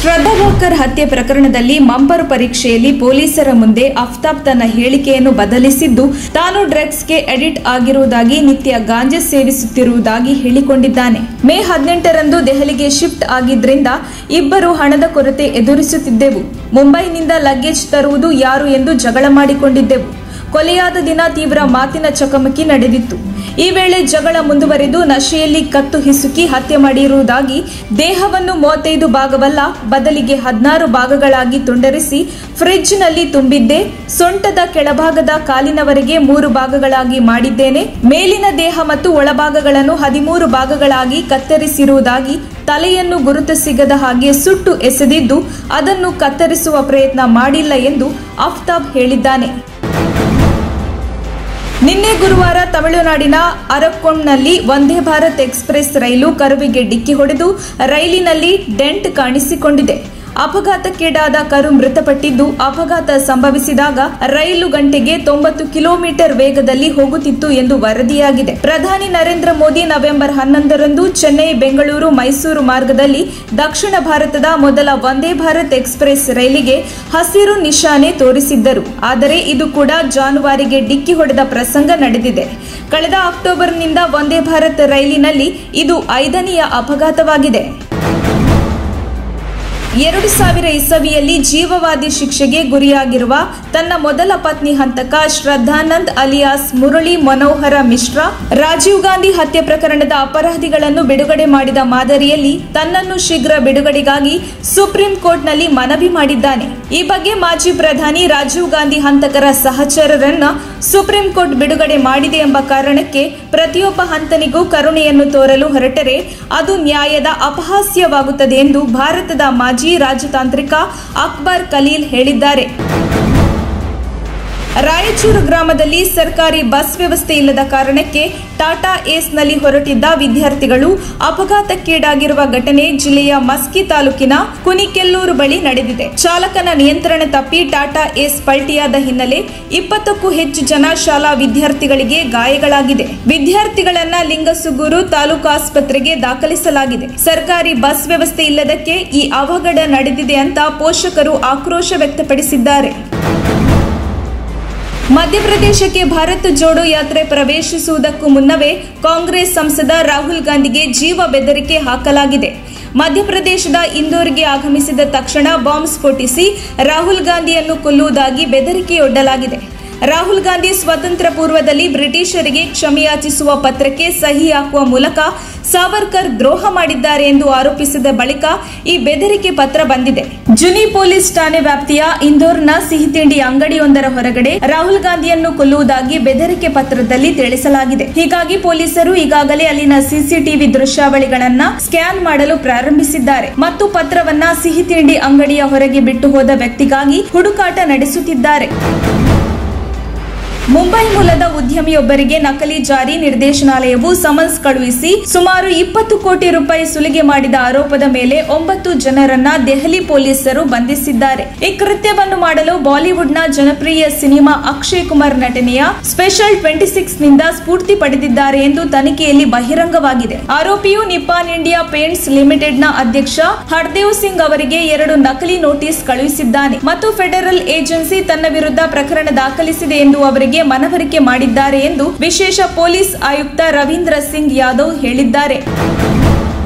ಶ್ರದ್ಧಾ walker ಹತ್ಯೆ ಪ್ರಕರಣದಲ್ಲಿ ಮಂಪರು ಪರೀಕ್ಷೆಯಲ್ಲಿ ಪೊಲೀಸರ ಮುಂದೆ ಆಫ್ತಾಬ್ ತನ್ನ ಹೇಳಿಕೆಯನ್ನು ಬದಲಿಸಿದ್ದು, ತಾನು ಡ್ರಗ್ಸ್ಗೆ ಅಡಿಕ್ಟ್ ಆಗಿರುವುದಾಗಿ, ನಿತ್ಯ ಗಾಂಜಾ ಸೇವಿಸುತ್ತಿರುವುದಾಗಿ ಹೇಳಿಕೊಂಡಿದ್ದಾನೆ. ಮೇ 18ರಂದು ದೆಹಲಿಗೆ ಶಿಫ್ಟ್ ಆಗಿದ್ರಿಂದ ಇಬ್ಬರು ಹಣದ ಕೊರತೆ ಎದುರಿಸುತ್ತಿದ್ದೆವು. ಮುಂಬೈನಿಂದ ಲಗೇಜ್ ತರುವುದು ಯಾರು ಎಂದು ಜಗಳ ಮಾಡಿಕೊಂಡಿದ್ದೆವು. ಕೊಲೆಯಾದ ದಿನ ತೀವ್ರ ಮಾತಿನ ಚಕಮಕಿ ನಡೆದಿತ್ತು. ಈ ವೇಳೆ ಜಗಳ ಮುಂದುವರೆದು ನಶೆಯಲ್ಲಿ ಕತ್ತು ಹಿಸುಕಿ ಹತ್ಯೆ ಮಾಡಿರುವುದಾಗಿ, ದೇಹವನ್ನು 35 ಭಾಗವಲ್ಲ ಬದಲಿಗೆ 16 ಭಾಗಗಳಾಗಿ ತುಂಡರಿಸಿ ಫ್ರಿಡ್ಜ್ನಲ್ಲಿ ತುಂಬಿದ್ದೆ, ಸೊಂಟದ ಕೆಳಭಾಗದ ಕಾಲಿನವರೆಗೆ 3 ಭಾಗಗಳಾಗಿ ಮಾಡಿದ್ದೇನೆ, ಮೇಲಿನ ದೇಹ ಮತ್ತು ಒಳಭಾಗಗಳನ್ನು 13 ಭಾಗಗಳಾಗಿ ಕತ್ತರಿಸಿರುವುದಾಗಿ, ತಲೆಯನ್ನು ಗುರುತು ಸಿಗದ ಹಾಗೆ ಸುಟ್ಟು ಎಸೆದಿದ್ದು, ಅದನ್ನು ಕತ್ತರಿಸುವ ಪ್ರಯತ್ನ ಮಾಡಿಲ್ಲ ಎಂದು ಆಫ್ತಾಬ್ ಹೇಳಿದ್ದಾನೆ. ನಿನ್ನೆ ಗುರುವಾರ ತಮಿಳುನಾಡಿನ ಅರಕ್ಕೋಣಂನಲ್ಲಿ ವಂದೇ ಭಾರತ್ ಎಕ್ಸ್ಪ್ರೆಸ್ ರೈಲು ಕರುವಿಗೆ ಡಿಕ್ಕಿ ಹೊಡೆದು ರೈಲಿನಲ್ಲಿ ಡೆಂಟ್ ಕಾಣಿಸಿಕೊಂಡಿದೆ. ಅಪಘಾತಕ್ಕೀಡಾದ ಕರು ಮೃತಪಟ್ಟಿದ್ದು, ಅಪಘಾತ ಸಂಭವಿಸಿದಾಗ ರೈಲು ಗಂಟೆಗೆ 90 ಕಿಲೋಮೀಟರ್ ವೇಗದಲ್ಲಿ ಹೋಗುತ್ತಿತ್ತು ಎಂದು ವರದಿಯಾಗಿದೆ. ಪ್ರಧಾನಿ ನರೇಂದ್ರ ಮೋದಿ ನವೆಂಬರ್ 11ರಂದು ಚೆನ್ನೈ, ಬೆಂಗಳೂರು, ಮೈಸೂರು ಮಾರ್ಗದಲ್ಲಿ ದಕ್ಷಿಣ ಭಾರತದ ಮೊದಲ ವಂದೇ ಭಾರತ್ ಎಕ್ಸ್ಪ್ರೆಸ್ ರೈಲಿಗೆ ಹಸಿರು ನಿಶಾನೆ ತೋರಿಸಿದ್ದರು. ಆದರೆ ಇದು ಕೂಡ ಜಾನುವಾರಿಗೆ ಡಿಕ್ಕಿ ಹೊಡೆದ ಪ್ರಸಂಗ ನಡೆದಿದೆ. ಕಳೆದ ಅಕ್ಟೋಬರ್ನಿಂದ ವಂದೇ ಭಾರತ್ ರೈಲಿನಲ್ಲಿ ಇದು 5ನೆಯ ಅಪಘಾತವಾಗಿದೆ. 2000 ಇಸವಿಯಲ್ಲಿ ಜೀವವಾದಿ ಶಿಕ್ಷೆಗೆ ಗುರಿಯಾಗಿರುವ ತನ್ನ ಮೊದಲ ಪತ್ನಿ ಹಂತಕ ಶ್ರದ್ಧಾನಂದ್ ಅಲಿಯಾಸ್ ಮುರಳಿ ಮನೋಹರ ಮಿಶ್ರಾ, ರಾಜೀವ್ ಗಾಂಧಿ ಹತ್ಯೆ ಪ್ರಕರಣದ ಅಪರಾಧಿಗಳನ್ನು ಬಿಡುಗಡೆ ಮಾಡಿದ ಮಾದರಿಯಲ್ಲಿ ತನ್ನನ್ನು ಶೀಘ್ರ ಬಿಡುಗಡೆಗಾಗಿ ಸುಪ್ರೀಂ ಕೋರ್ಟ್ನಲ್ಲಿ ಮನವಿ ಮಾಡಿದ್ದಾನೆ. ಈ ಬಗ್ಗೆ ಮಾಜಿ ಪ್ರಧಾನಿ ರಾಜೀವ್ ಗಾಂಧಿ ಹಂತಕರ ಸಹಚರರನ್ನ ಸುಪ್ರೀಂ ಕೋರ್ಟ್ ಬಿಡುಗಡೆ ಮಾಡಿದೆ ಎಂಬ ಕಾರಣಕ್ಕೆ ಪ್ರತಿಯೊಬ್ಬ ಹಂತನಿಗೂ ಕರುಣೆಯನ್ನು ತೋರಲು ಹೊರಟರೆ ಅದು ನ್ಯಾಯದ ಅಪಹಾಸ್ಯವಾಗುತ್ತದೆ ಎಂದು ಭಾರತದ ಮಾಜಿ ರಾಜತಾಂತ್ರಿಕ ಅಕ್ಬರ್ ಖಲೀಲ್ ಹೇಳಿದ್ದಾರೆ. ರಾಯಚೂರು ಗ್ರಾಮದಲ್ಲಿ ಸರ್ಕಾರಿ ಬಸ್ ವ್ಯವಸ್ಥೆ ಇಲ್ಲದ ಕಾರಣಕ್ಕೆ ಟಾಟಾ ಏಸ್ನಲ್ಲಿ ಹೊರಟಿದ್ದ ವಿದ್ಯಾರ್ಥಿಗಳು ಅಪಘಾತಕ್ಕೀಡಾಗಿರುವ ಘಟನೆ ಜಿಲ್ಲೆಯ ಮಸ್ಕಿ ತಾಲೂಕಿನ ಕುನಿಕೆಲ್ಲೂರು ಬಳಿ ನಡೆದಿದೆ. ಚಾಲಕನ ನಿಯಂತ್ರಣ ತಪ್ಪಿ ಟಾಟಾ ಏಸ್ ಪಲ್ಟಿಯಾದ ಹಿನ್ನೆಲೆ 20ಕ್ಕೂ ಹೆಚ್ಚು ಜನ ಶಾಲಾ ವಿದ್ಯಾರ್ಥಿಗಳಿಗೆ ಗಾಯಗಳಾಗಿದೆ. ವಿದ್ಯಾರ್ಥಿಗಳನ್ನ ಲಿಂಗಸುಗೂರು ತಾಲೂಕು ಆಸ್ಪತ್ರೆಗೆ ದಾಖಲಿಸಲಾಗಿದೆ. ಸರ್ಕಾರಿ ಬಸ್ ವ್ಯವಸ್ಥೆ ಇಲ್ಲದಕ್ಕೆ ಈ ಅವಘಡ ನಡೆದಿದೆ ಅಂತ ಪೋಷಕರು ಆಕ್ರೋಶ ವ್ಯಕ್ತಪಡಿಸಿದ್ದಾರೆ. ಮಧ್ಯಪ್ರದೇಶಕ್ಕೆ ಭಾರತ್ ಜೋಡೋ ಯಾತ್ರೆ ಪ್ರವೇಶಿಸುವುದಕ್ಕೂ ಮುನ್ನವೇ ಕಾಂಗ್ರೆಸ್ ಸಂಸದ ರಾಹುಲ್ ಗಾಂಧಿಗೆ ಜೀವ ಬೆದರಿಕೆ ಹಾಕಲಾಗಿದೆ. ಮಧ್ಯಪ್ರದೇಶದ ಇಂದೋರ್ಗೆ ಆಗಮಿಸಿದ ತಕ್ಷಣ ಬಾಂಬ್ ಸ್ಫೋಟಿಸಿ ರಾಹುಲ್ ಗಾಂಧಿಯನ್ನು ಕೊಲ್ಲುವುದಾಗಿ ಬೆದರಿಕೆಯೊಡ್ಡಲಾಗಿದೆ. ರಾಹುಲ್ ಗಾಂಧಿ ಸ್ವಾತಂತ್ರ್ಯ ಪೂರ್ವದಲ್ಲಿ ಬ್ರಿಟಿಷರಿಗೆ ಕ್ಷಮೆಯಾಚಿಸುವ ಪತ್ರಕ್ಕೆ ಸಹಿ ಹಾಕುವ ಮೂಲಕ ಸಾವರ್ಕರ್ ದ್ರೋಹ ಮಾಡಿದ್ದಾರೆ ಎಂದು ಆರೋಪಿಸಿದ ಬಳಿಕ ಈ ಬೆದರಿಕೆ ಪತ್ರ ಬಂದಿದೆ. ಜುನಿ ಪೊಲೀಸ್ ಠಾಣೆ ವ್ಯಾಪ್ತಿಯ ಇಂದೋರ್ನ ಸಿಹಿತಿಂಡಿ ಅಂಗಡಿಯೊಂದರ ಹೊರಗಡೆ ರಾಹುಲ್ ಗಾಂಧಿಯನ್ನು ಕೊಲ್ಲುವುದಾಗಿ ಬೆದರಿಕೆ ಪತ್ರದಲ್ಲಿ ತಿಳಿಸಲಾಗಿದೆ. ಹೀಗಾಗಿ ಪೊಲೀಸರು ಈಗಾಗಲೇ ಅಲ್ಲಿನ ಸಿಸಿಟಿವಿ ದೃಶ್ಯಾವಳಿಗಳನ್ನ ಸ್ಕ್ಯಾನ್ ಮಾಡಲು ಪ್ರಾರಂಭಿಸಿದ್ದಾರೆ ಮತ್ತು ಪತ್ರವನ್ನ ಸಿಹಿತಿಂಡಿ ಅಂಗಡಿಯ ಹೊರಗೆ ಬಿಟ್ಟು ಹೋದ ವ್ಯಕ್ತಿಗಾಗಿ ಹುಡುಕಾಟ ನಡೆಸುತ್ತಿದ್ದಾರೆ. ಮುಂಬೈ ಮೂಲದ ಉದ್ಯಮಿಯೊಬ್ಬರಿಗೆ ನಕಲಿ ಜಾರಿ ನಿರ್ದೇಶನಾಲಯವು ಸಮನ್ಸ್ ಕಳುಹಿಸಿ ಸುಮಾರು 20 ಕೋಟಿ ರೂಪಾಯಿ ಸುಲಿಗೆ ಮಾಡಿದ ಆರೋಪದ ಮೇಲೆ 9 ಜನರನ್ನ ದೆಹಲಿ ಪೊಲೀಸರು ಬಂಧಿಸಿದ್ದಾರೆ. ಈ ಕೃತ್ಯವನ್ನು ಮಾಡಲು ಬಾಲಿವುಡ್ನ ಜನಪ್ರಿಯ ಸಿನಿಮಾ ಅಕ್ಷಯ್ ಕುಮಾರ್ ನಟನೆಯ ಸ್ಪೆಷಲ್ 26 ನಿಂದ ಸ್ಫೂರ್ತಿ ಪಡೆದಿದ್ದಾರೆ ಎಂದು ತನಿಖೆಯಲ್ಲಿ ಬಹಿರಂಗವಾಗಿದೆ. ಆರೋಪಿಯು ನಿಪ್ಪಾನ್ ಇಂಡಿಯಾ ಪೇಂಟ್ಸ್ ಲಿಮಿಟೆಡ್ನ ಅಧ್ಯಕ್ಷ ಹರ್ದೇವ್ ಸಿಂಗ್ ಅವರಿಗೆ 2 ನಕಲಿ ನೋಟಿಸ್ ಕಳುಹಿಸಿದ್ದಾನೆ ಮತ್ತು ಫೆಡರಲ್ ಏಜೆನ್ಸಿ ತನ್ನ ವಿರುದ್ಧ ಪ್ರಕರಣ ದಾಖಲಿಸಿದೆ ಎಂದು ಅವರಿಗೆ ಮನವರಿಕೆ ಮಾಡಿದ್ದಾರೆ ಎಂದು ವಿಶೇಷ ಪೊಲೀಸ್ ಆಯುಕ್ತ ರವೀಂದ್ರ ಸಿಂಗ್ ಯಾದವ್ ಹೇಳಿದ್ದಾರೆ.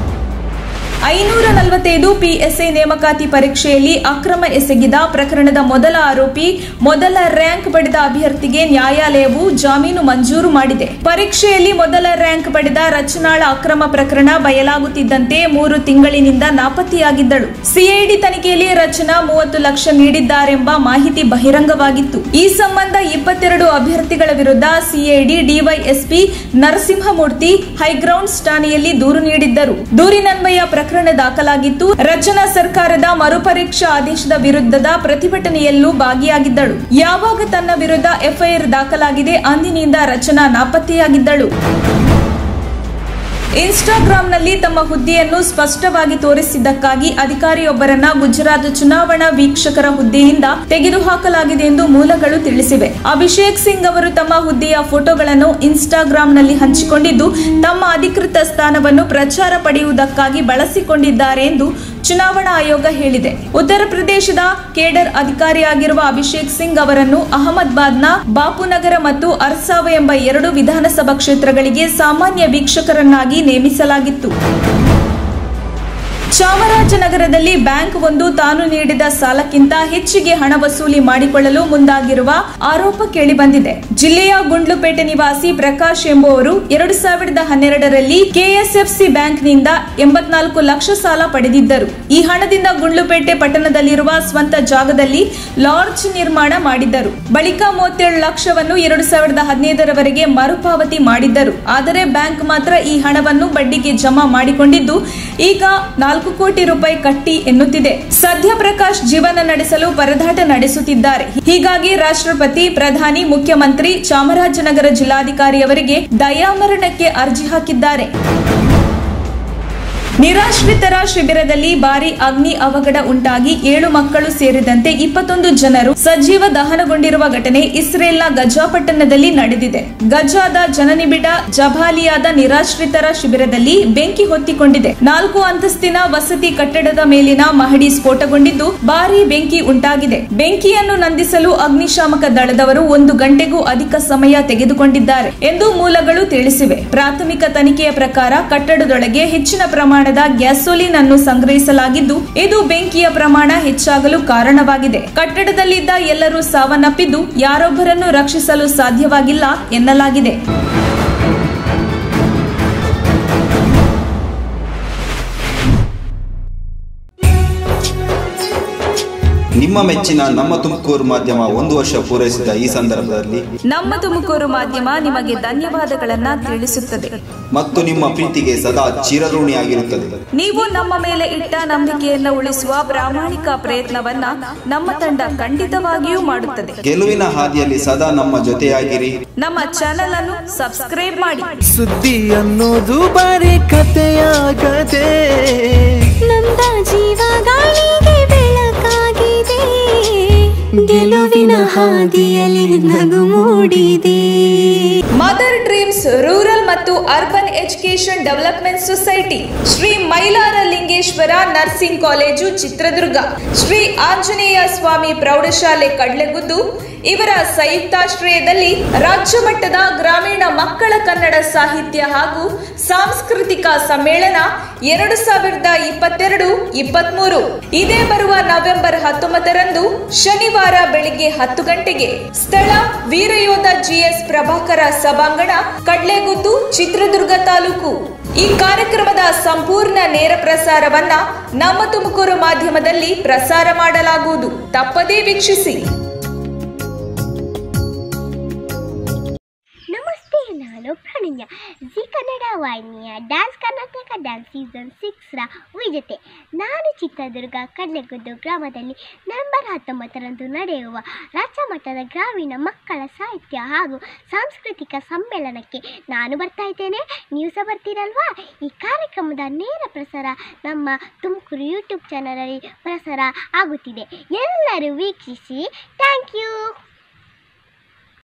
545 PSI ನೇಮಕಾತಿ ಪರೀಕ್ಷೆಯಲ್ಲಿ ಅಕ್ರಮ ಎಸಗಿದ ಪ್ರಕರಣದ ಮೊದಲ ಆರೋಪಿ, ಮೊದಲ ರ್ಯಾಂಕ್ ಪಡೆದ ಅಭ್ಯರ್ಥಿಗೆ ನ್ಯಾಯಾಲಯವು ಜಾಮೀನು ಮಂಜೂರು ಮಾಡಿದೆ. ಪರೀಕ್ಷೆಯಲ್ಲಿ ಮೊದಲ ರ್ಯಾಂಕ್ ಪಡೆದ ರಚನಾಳ ಅಕ್ರಮ ಪ್ರಕರಣ ಬಯಲಾಗುತ್ತಿದ್ದಂತೆ 3 ತಿಂಗಳಿನಿಂದ ನಾಪತ್ತೆಯಾಗಿದ್ದಳು. ಸಿಐಡಿ ತನಿಖೆಯಲ್ಲಿ ರಚನಾ 30 ಲಕ್ಷ ನೀಡಿದ್ದಾರೆಂಬ ಮಾಹಿತಿ ಬಹಿರಂಗವಾಗಿತ್ತು. ಈ ಸಂಬಂಧ 22 ಅಭ್ಯರ್ಥಿಗಳ ವಿರುದ್ಧ ಸಿಐಡಿ ಡಿವೈಎಸ್ಪಿ ನರಸಿಂಹಮೂರ್ತಿ ಹೈಗ್ರೌಂಡ್ಸ್ ಠಾಣೆಯಲ್ಲಿ ದೂರು ನೀಡಿದ್ದರು. ದೂರಿನನ್ವಯ ಪ್ರಕರಣ ದಾಖಲಾಗಿತ್ತು. ರಚನಾ ಸರ್ಕಾರದ ಮರುಪರೀಕ್ಷಾ ಆದೇಶದ ವಿರುದ್ಧದ ಪ್ರತಿಭಟನೆಯಲ್ಲೂ ಭಾಗಿಯಾಗಿದ್ದಳು. ಯಾವಾಗ ತನ್ನ ವಿರುದ್ಧ ಎಫ್ಐಆರ್ ದಾಖಲಾಗಿದೆ ಅಂದಿನಿಂದ ರಚನಾ ನಾಪತ್ತೆಯಾಗಿದ್ದಳು. ಇನ್ಸ್ಟಾಗ್ರಾಂನಲ್ಲಿ ತಮ್ಮ ಹುದ್ದೆಯನ್ನು ಸ್ಪಷ್ಟವಾಗಿ ತೋರಿಸಿದ್ದಕ್ಕಾಗಿ ಅಧಿಕಾರಿಯೊಬ್ಬರನ್ನ ಗುಜರಾತ್ ಚುನಾವಣಾ ವೀಕ್ಷಕರ ಹುದ್ದೆಯಿಂದ ತೆಗೆದುಹಾಕಲಾಗಿದೆ ಎಂದು ಮೂಲಗಳು ತಿಳಿಸಿವೆ. ಅಭಿಷೇಕ್ ಸಿಂಗ್ ಅವರು ತಮ್ಮ ಹುದ್ದೆಯ ಫೋಟೋಗಳನ್ನು ಇನ್ಸ್ಟಾಗ್ರಾಂನಲ್ಲಿ ಹಂಚಿಕೊಂಡಿದ್ದು ತಮ್ಮ ಅಧಿಕೃತ ಸ್ಥಾನವನ್ನು ಪ್ರಚಾರ ಪಡೆಯುವುದಕ್ಕಾಗಿ ಬಳಸಿಕೊಂಡಿದ್ದಾರೆ ಎಂದು ಚುನಾವಣಾ ಆಯೋಗ ಹೇಳಿದೆ. ಉತ್ತರ ಪ್ರದೇಶದ ಕೇಡರ್ ಅಧಿಕಾರಿಯಾಗಿರುವ ಅಭಿಷೇಕ್ ಸಿಂಗ್ ಅವರನ್ನು ಅಹಮದಾಬಾದ್ನ ಬಾಪುನಗರ ಮತ್ತು ಅರ್ಸಾವ ಎಂಬ 2 ವಿಧಾನಸಭಾ ಕ್ಷೇತ್ರಗಳಿಗೆ ಸಾಮಾನ್ಯ ವೀಕ್ಷಕರನ್ನಾಗಿ ನೇಮಿಸಲಾಗಿತ್ತು. ಚಾಮರಾಜನಗರದಲ್ಲಿ ಬ್ಯಾಂಕ್ ಒಂದು ತಾನು ನೀಡಿದ ಸಾಲಕ್ಕಿಂತ ಹೆಚ್ಚಿಗೆ ಹಣ ವಸೂಲಿ ಮಾಡಿಕೊಳ್ಳಲು ಮುಂದಾಗಿರುವ ಆರೋಪ ಕೇಳಿಬಂದಿದೆ. ಜಿಲ್ಲೆಯ ಗುಂಡ್ಲುಪೇಟೆ ನಿವಾಸಿ ಪ್ರಕಾಶ್ ಎಂಬುವರು 2012ರಲ್ಲಿ ಕೆಎಸ್ಎಫ್ಸಿ ಬ್ಯಾಂಕ್ನಿಂದ 84 ಲಕ್ಷ ಸಾಲ ಪಡೆದಿದ್ದರು. ಈ ಹಣದಿಂದ ಗುಂಡ್ಲುಪೇಟೆ ಪಟ್ಟಣದಲ್ಲಿರುವ ಸ್ವಂತ ಜಾಗದಲ್ಲಿ ಲಾಡ್ಜ್ ನಿರ್ಮಾಣ ಮಾಡಿದ್ದರು. ಬಳಿಕ 37 ಲಕ್ಷವನ್ನು 2015ರವರೆಗೆ ಮರುಪಾವತಿ ಮಾಡಿದ್ದರು. ಆದರೆ ಬ್ಯಾಂಕ್ ಮಾತ್ರ ಈ ಹಣವನ್ನು ಬಡ್ಡಿಗೆ ಜಮಾ ಮಾಡಿಕೊಂಡಿದ್ದು ಈಗ 4 ಕೋಟಿ ರೂಪಾಯಿ ಕಟ್ಟಿ ಎನ್ನುತ್ತಿದೆ. ಸದ್ಯ ಪ್ರಕಾಶ್ ಜೀವನ ನಡೆಸಲು ಪರದಾಟ ನಡೆಸುತ್ತಿದ್ದಾರೆ. ಹೀಗಾಗಿ ರಾಷ್ಟ್ರಪತಿ, ಪ್ರಧಾನಿ, ಮುಖ್ಯಮಂತ್ರಿ, ಚಾಮರಾಜನಗರ ಜಿಲ್ಲಾಧಿಕಾರಿಯವರಿಗೆ ದಯಾಮರಣಕ್ಕೆ ಅರ್ಜಿ ಹಾಕಿದ್ದಾರೆ. ನಿರಾಶ್ರಿತರ ಶಿಬಿರದಲ್ಲಿ ಭಾರೀ ಅಗ್ನಿ ಅವಘಡ ಉಂಟಾಗಿ 7 ಮಕ್ಕಳು ಸೇರಿದಂತೆ 21 ಜನರು ಸಜೀವ ದಹನಗೊಂಡಿರುವ ಘಟನೆ ಇಸ್ರೇಲ್ನ ಗಜಾ ಪಟ್ಟಣದಲ್ಲಿ ನಡೆದಿದೆ. ಗಜಾದ ಜನನಿಬಿಡ ಜಬಾಲಿಯಾದ ನಿರಾಶ್ರಿತರ ಶಿಬಿರದಲ್ಲಿ ಬೆಂಕಿ ಹೊತ್ತಿಕೊಂಡಿದೆ. 4 ಅಂತಸ್ತಿನ ವಸತಿ ಕಟ್ಟಡದ ಮೇಲಿನ ಮಹಡಿ ಸ್ಫೋಟಗೊಂಡಿದ್ದು ಭಾರೀ ಬೆಂಕಿ ಉಂಟಾಗಿದೆ. ಬೆಂಕಿಯನ್ನು ನಂದಿಸಲು ಅಗ್ನಿಶಾಮಕ ದಳದವರು 1 ಗಂಟೆಗೂ ಅಧಿಕ ಸಮಯ ತೆಗೆದುಕೊಂಡಿದ್ದಾರೆ ಎಂದು ಮೂಲಗಳು ತಿಳಿಸಿವೆ. ಪ್ರಾಥಮಿಕ ತನಿಖೆಯ ಪ್ರಕಾರ ಕಟ್ಟಡದೊಳಗೆ ಹೆಚ್ಚಿನ ಪ್ರಮಾಣದ ಗ್ಯಾಸೋಲಿನ್ ಅನ್ನು ಸಂಗ್ರಹಿಸಲಾಗಿದ್ದು ಇದು ಬೆಂಕಿಯ ಪ್ರಮಾಣ ಹೆಚ್ಚಾಗಲು ಕಾರಣವಾಗಿದೆ. ಕಟ್ಟಡದಲ್ಲಿದ್ದ ಎಲ್ಲರೂ ಸಾವನ್ನಪ್ಪಿದ್ದು ಯಾರೊಬ್ಬರನ್ನು ರಕ್ಷಿಸಲು ಸಾಧ್ಯವಾಗಿಲ್ಲ ಎನ್ನಲಾಗಿದೆ. ನಿಮ್ಮ ಮೆಚ್ಚಿನ ನಮ್ಮ ತುಮಕೂರು ಮಾಧ್ಯಮ 1 ವರ್ಷ ಪೂರೈಸಿದ ಈ ಸಂದರ್ಭದಲ್ಲಿ ನಮ್ಮ ತುಮಕೂರು ಮಾಧ್ಯಮ ನಿಮಗೆ ಧನ್ಯವಾದಗಳನ್ನ ತಿಳಿಸುತ್ತದೆ ಮತ್ತು ನಿಮ್ಮ ಪ್ರೀತಿಗೆ ಸದಾ ಚಿರಋಣಿಯಾಗಿರುತ್ತದೆ. ನೀವು ನಮ್ಮ ಮೇಲೆ ಇಟ್ಟ ನಂಬಿಕೆಯನ್ನು ಉಳಿಸುವ ಪ್ರಾಮಾಣಿಕ ಪ್ರಯತ್ನವನ್ನ ನಮ್ಮ ತಂಡ ಖಂಡಿತವಾಗಿಯೂ ಮಾಡುತ್ತದೆ. ಗೆಲುವಿನ ಹಾದಿಯಲ್ಲಿ ಸದಾ ನಮ್ಮ ಜೊತೆಯಾಗಿರಿ. ನಮ್ಮ ಚಾನೆಲ್ ಅನ್ನು ಸಬ್ಸ್ಕ್ರೈಬ್ ಮಾಡಿ. ಸುದ್ದಿ ಅನ್ನೋದು ಬರೀ ಕಥೆಯಾಗದೆ ನಮ್ದ ಜೀವ ಗಾಳಿಗೆ ಬೆಳಕಾಗಿದೆ, ಗೆಲುವಿನ ಹಾದಿಯಲ್ಲಿ ನಗು ಮೂಡಿದೆ. ಮದರ್ ಡ್ರೀಮ್ಸ್ ರೂರಲ್ ಮತ್ತು urban education development society, Shri Mailara Lingeshwara nursing college Chitradurga, Shri Anjaneya Swamy ಪ್ರೌಢಶಾಲೆ ಕಡ್ಲೆಗುದ್ದು ಇವರ ಸಂಯುಕ್ತಾಶ್ರಯದಲ್ಲಿ ರಾಜ್ಯ ಮಟ್ಟದ ಗ್ರಾಮೀಣ ಮಕ್ಕಳ ಕನ್ನಡ ಸಾಹಿತ್ಯ ಹಾಗೂ ಸಾಂಸ್ಕೃತಿಕ ಸಮ್ಮೇಳನ 2022-23 ಇದೇ ಬರುವ ನವೆಂಬರ್ 19ರಂದು ಶನಿವಾರ ಬೆಳಿಗ್ಗೆ 10 ಗಂಟೆಗೆ. ಸ್ಥಳ ವೀರಯೋಧ GS ಪ್ರಭಾಕರ ಸಭಾಂಗಣ, ಕಡ್ಲೆಗುದ್ದು, ಚಿತ್ರದುರ್ಗ ತಾಲೂಕು. ಈ ಕಾರ್ಯಕ್ರಮದ ಸಂಪೂರ್ಣ ನೇರ ಪ್ರಸಾರವನ್ನ ನಮ್ಮ ತುಮಕೂರು ಮಾಧ್ಯಮದಲ್ಲಿ ಪ್ರಸಾರ ಮಾಡಲಾಗುವುದು. ತಪ್ಪದೇ ವೀಕ್ಷಿಸಿ. ನಾನು ಪ್ರಣಯ, ಜಿ ಕನ್ನಡ ವಾಹಿನಿಯ ಡ್ಯಾನ್ಸ್ ಕರ್ನಾಟಕ ಡ್ಯಾನ್ಸ್ ಸೀಸನ್ 6ರ ವಿಜೇತೆ. ನಾನು ಚಿತ್ರದುರ್ಗ ಕಡ್ಲೆಗುದ್ದು ಗ್ರಾಮದಲ್ಲಿ ನವೆಂಬರ್ 19ರಂದು ನಡೆಯುವ ರಾಜ್ಯ ಮಟ್ಟದ ಗ್ರಾಮೀಣ ಮಕ್ಕಳ ಸಾಹಿತ್ಯ ಹಾಗೂ ಸಾಂಸ್ಕೃತಿಕ ಸಮ್ಮೇಳನಕ್ಕೆ ನಾನು ಬರ್ತಾ ಇದ್ದೇನೆ. ನೀವು ಸಹ ಬರ್ತೀರಲ್ವಾ? ಈ ಕಾರ್ಯಕ್ರಮದ ನೇರ ಪ್ರಸಾರ ನಮ್ಮ ತುಮಕೂರು ಯೂಟ್ಯೂಬ್ ಚಾನಲಲ್ಲಿ ಪ್ರಸಾರ ಆಗುತ್ತಿದೆ. ಎಲ್ಲರೂ ವೀಕ್ಷಿಸಿ. Thank you.